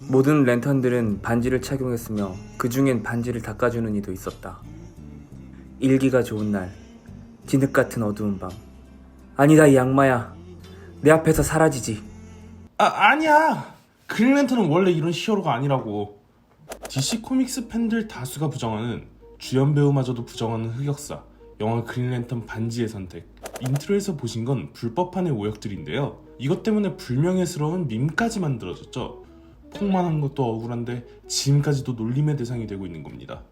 모든 랜턴들은 반지를 착용했으며 그 중엔 반지를 닦아주는 이도 있었다. 일기가 좋은 날, 진흙 같은 어두운 밤. 아니다, 이 악마야. 내 앞에서 사라지지. 아니야. 그린랜턴은 원래 이런 히어로가 아니라고. DC 코믹스 팬들 다수가 부정하는, 주연 배우마저도 부정하는 흑역사, 영화 그린랜턴 반지의 선택. 인트로에서 보신 건 불법판의 오역들인데요. 이것 때문에 불명예스러운 밈까지 만들어졌죠. 폭만한 것도 억울한데 지금까지도 놀림의 대상이 되고 있는 겁니다.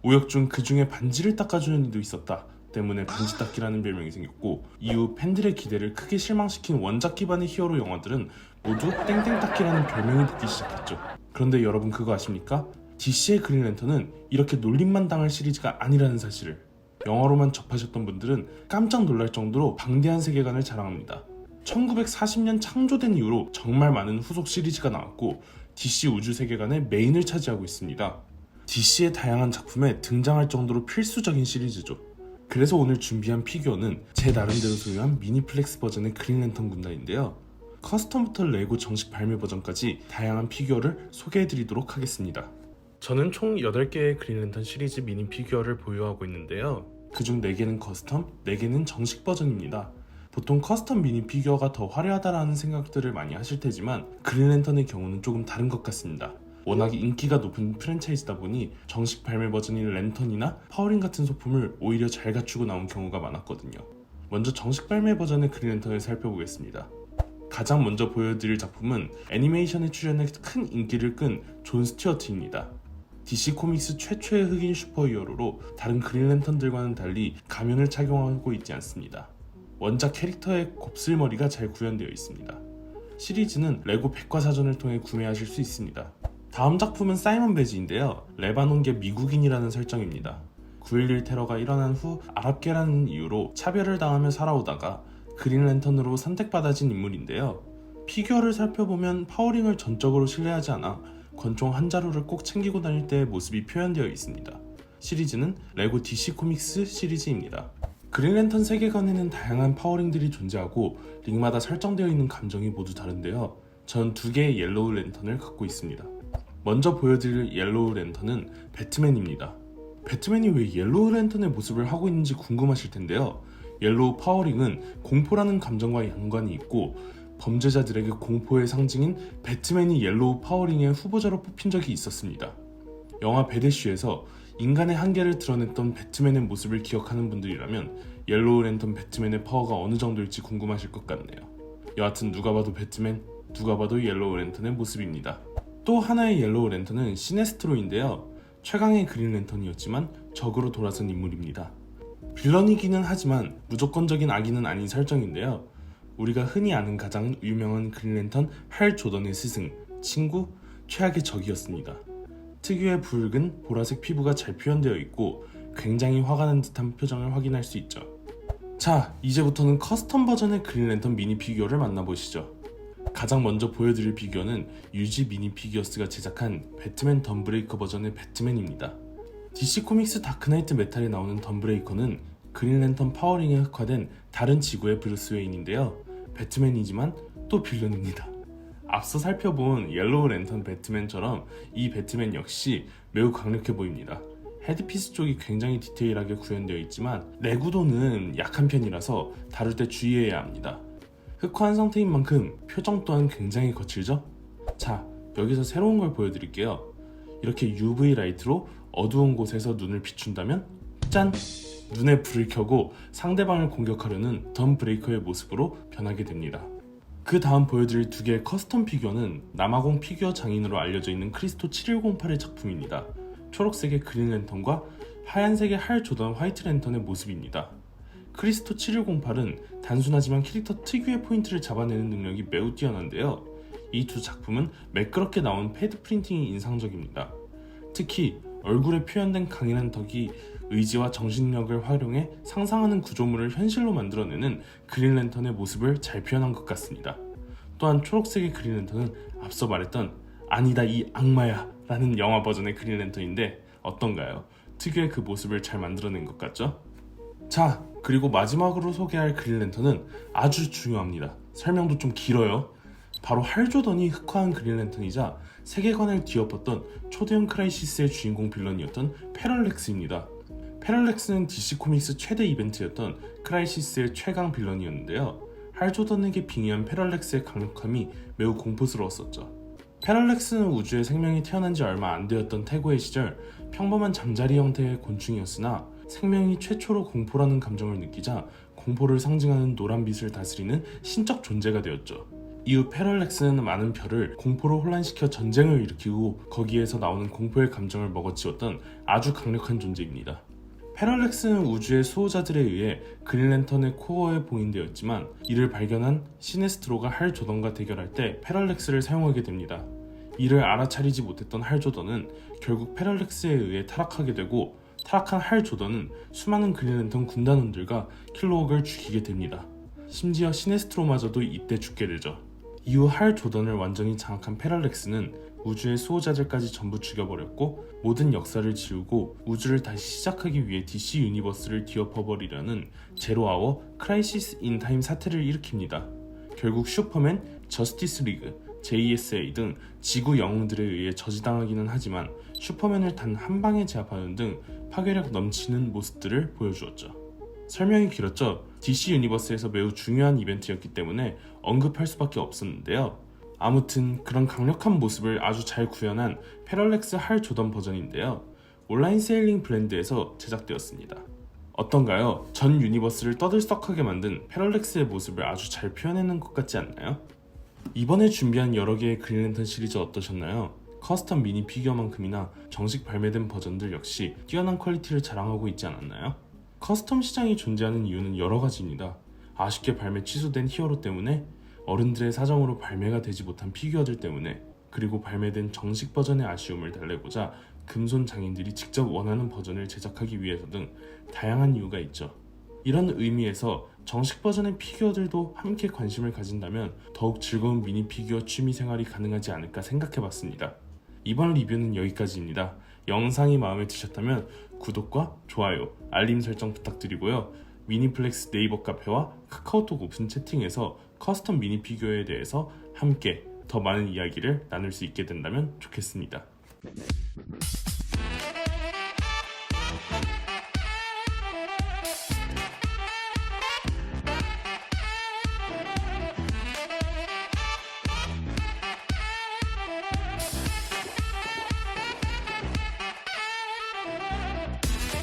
오역 중 그 중에 반지를 닦아주는 이도 있었다 때문에 반지 닦기라는 별명이 생겼고, 이후 팬들의 기대를 크게 실망시킨 원작 기반의 히어로 영화들은 모두 땡땡 닦기라는 별명이 붙기 시작했죠. 그런데 여러분 그거 아십니까? DC의 그린랜턴은 이렇게 놀림만 당할 시리즈가 아니라는 사실을 영화로만 접하셨던 분들은 깜짝 놀랄 정도로 방대한 세계관을 자랑합니다. 1940년 창조된 이후로 정말 많은 후속 시리즈가 나왔고 DC 우주 세계관의 메인을 차지하고 있습니다. DC의 다양한 작품에 등장할 정도로 필수적인 시리즈죠. 그래서 오늘 준비한 피규어는 제 나름대로 소유한 미니플렉스 버전의 그린랜턴 군단인데요. 커스텀부터 레고 정식 발매 버전까지 다양한 피규어를 소개해드리도록 하겠습니다. 저는 총 8개의 그린랜턴 시리즈 미니 피규어를 보유하고 있는데요. 그중 4개는 커스텀, 4개는 정식 버전입니다. 보통 커스텀 미니 피규어가 더 화려하다라는 생각들을 많이 하실 테지만 그린랜턴의 경우는 조금 다른 것 같습니다. 워낙 인기가 높은 프랜차이즈다 보니 정식 발매 버전인 랜턴이나 파워링 같은 소품을 오히려 잘 갖추고 나온 경우가 많았거든요. 먼저 정식 발매 버전의 그린랜턴을 살펴보겠습니다. 가장 먼저 보여드릴 작품은 애니메이션에 출연해 큰 인기를 끈 존 스튜어트입니다. DC 코믹스 최초의 흑인 슈퍼히어로로 다른 그린랜턴들과는 달리 가면을 착용하고 있지 않습니다. 원작 캐릭터의 곱슬머리가 잘 구현되어 있습니다. 시리즈는 레고 백과사전을 통해 구매하실 수 있습니다. 다음 작품은 사이먼 베지인데요. 레바논계 미국인이라는 설정입니다. 9.11 테러가 일어난 후 아랍계라는 이유로 차별을 당하며 살아오다가 그린랜턴으로 선택받아진 인물인데요. 피규어를 살펴보면 파워링을 전적으로 신뢰하지 않아 권총 한 자루를 꼭 챙기고 다닐 때의 모습이 표현되어 있습니다. 시리즈는 레고 DC 코믹스 시리즈입니다. 그린랜턴 세계관에는 다양한 파워링들이 존재하고 링마다 설정되어 있는 감정이 모두 다른데요. 전 2개의 옐로우 랜턴을 갖고 있습니다. 먼저 보여드릴 옐로우 랜턴은 배트맨입니다. 배트맨이 왜 옐로우 랜턴의 모습을 하고 있는지 궁금하실 텐데요. 옐로우 파워링은 공포라는 감정과 연관이 있고 범죄자들에게 공포의 상징인 배트맨이 옐로우 파워링의 후보자로 뽑힌 적이 있었습니다. 영화 배드슈에서 인간의 한계를 드러냈던 배트맨의 모습을 기억하는 분들이라면 옐로우 랜턴 배트맨의 파워가 어느 정도일지 궁금하실 것 같네요. 여하튼 누가 봐도 배트맨, 누가 봐도 옐로우 랜턴의 모습입니다. 또 하나의 옐로우 랜턴은 시네스트로인데요. 최강의 그린 랜턴이었지만 적으로 돌아선 인물입니다. 빌런이기는 하지만 무조건적인 악인은 아닌 설정인데요. 우리가 흔히 아는 가장 유명한 그린 랜턴 할 조던의 스승, 친구, 최악의 적이었습니다. 특유의 붉은 보라색 피부가 잘 표현되어 있고 굉장히 화가 난 듯한 표정을 확인할 수 있죠. 자, 이제부터는 커스텀 버전의 그린 랜턴 미니 피규어를 만나보시죠. 가장 먼저 보여드릴 피규어는 유지 미니 피규어스가 제작한 배트맨 덤브레이커 버전의 배트맨입니다. DC 코믹스 다크나이트 메탈에 나오는 덤브레이커는 그린랜턴 파워링에 흑화된 다른 지구의 브루스 웨인인데요. 배트맨이지만 또 빌런입니다. 앞서 살펴본 옐로우 랜턴 배트맨처럼 이 배트맨 역시 매우 강력해 보입니다. 헤드피스 쪽이 굉장히 디테일하게 구현되어 있지만 내구도는 약한 편이라서 다룰 때 주의해야 합니다. 흑화한 상태인 만큼 표정 또한 굉장히 거칠죠? 자, 여기서 새로운 걸 보여드릴게요. 이렇게 UV 라이트로 어두운 곳에서 눈을 비춘다면 짠! 눈에 불을 켜고 상대방을 공격하려는 덤브레이커의 모습으로 변하게 됩니다. 그 다음 보여드릴 2개의 커스텀 피규어는 남아공 피규어 장인으로 알려져 있는 크리스토 7108의 작품입니다. 초록색의 그린 랜턴과 하얀색의 할 조던 화이트 랜턴의 모습입니다. 크리스토 7108은 단순하지만 캐릭터 특유의 포인트를 잡아내는 능력이 매우 뛰어난데요. 이 두 작품은 매끄럽게 나온 패드 프린팅이 인상적입니다. 특히 얼굴에 표현된 강인한 턱이 의지와 정신력을 활용해 상상하는 구조물을 현실로 만들어내는 그린랜턴의 모습을 잘 표현한 것 같습니다. 또한 초록색의 그린랜턴은 앞서 말했던 아니다 이 악마야 라는 영화 버전의 그린랜턴인데 어떤가요? 특유의 그 모습을 잘 만들어낸 것 같죠? 자, 그리고 마지막으로 소개할 그린랜턴은 아주 중요합니다. 설명도 좀 길어요. 바로 할 조던이 흑화한 그린랜턴이자 세계관을 뒤엎었던 초대형 크라이시스의 주인공 빌런이었던 패럴렉스입니다. 패럴렉스는 DC 코믹스 최대 이벤트였던 크라이시스의 최강 빌런이었는데요. 할 조던에게 빙의한 패럴렉스의 강력함이 매우 공포스러웠었죠. 패럴렉스는 우주에 생명이 태어난 지 얼마 안 되었던 태고의 시절 평범한 잠자리 형태의 곤충이었으나 생명이 최초로 공포라는 감정을 느끼자 공포를 상징하는 노란빛을 다스리는 신적 존재가 되었죠. 이후 패럴렉스는 많은 별을 공포로 혼란시켜 전쟁을 일으키고 거기에서 나오는 공포의 감정을 먹어치웠던 아주 강력한 존재입니다. 패럴렉스는 우주의 수호자들에 의해 그린랜턴의 코어에 봉인되었지만 이를 발견한 시네스트로가 할 조던과 대결할 때 패럴렉스를 사용하게 됩니다. 이를 알아차리지 못했던 할 조던은 결국 패럴렉스에 의해 타락하게 되고 타락한 할 조던은 수많은 그린랜턴 군단원들과 킬로옥을 죽이게 됩니다. 심지어 시네스트로마저도 이때 죽게 되죠. 이후 할 조던을 완전히 장악한 패럴렉스는 우주의 수호자들까지 전부 죽여버렸고 모든 역사를 지우고 우주를 다시 시작하기 위해 DC 유니버스를 뒤엎어버리려는 제로아워 크라이시스 인 타임 사태를 일으킵니다. 결국 슈퍼맨, 저스티스 리그, JSA 등 지구 영웅들에 의해 저지당하기는 하지만 슈퍼맨을 단 한 방에 제압하는 등 파괴력 넘치는 모습들을 보여주었죠. 설명이 길었죠. DC 유니버스에서 매우 중요한 이벤트였기 때문에 언급할 수밖에 없었는데요. 아무튼 그런 강력한 모습을 아주 잘 구현한 패럴렉스 할 조던 버전인데요. 온라인 세일링 브랜드에서 제작되었습니다. 어떤가요? 전 유니버스를 떠들썩하게 만든 패럴렉스의 모습을 아주 잘 표현해낸 것 같지 않나요? 이번에 준비한 여러 개의 그린랜턴 시리즈 어떠셨나요? 커스텀 미니 피규어만큼이나 정식 발매된 버전들 역시 뛰어난 퀄리티를 자랑하고 있지 않았나요? 커스텀 시장이 존재하는 이유는 여러 가지입니다. 아쉽게 발매 취소된 히어로 때문에, 어른들의 사정으로 발매가 되지 못한 피규어들 때문에, 그리고 발매된 정식 버전의 아쉬움을 달래고자 금손 장인들이 직접 원하는 버전을 제작하기 위해서 등 다양한 이유가 있죠. 이런 의미에서 정식 버전의 피규어들도 함께 관심을 가진다면 더욱 즐거운 미니 피규어 취미 생활이 가능하지 않을까 생각해봤습니다. 이번 리뷰는 여기까지입니다. 영상이 마음에 드셨다면 구독과 좋아요, 알림 설정 부탁드리고요. 미니플렉스 네이버 카페와 카카오톡 오픈 채팅에서 커스텀 미니 피규어에 대해서 함께 더 많은 이야기를 나눌 수 있게 된다면 좋겠습니다.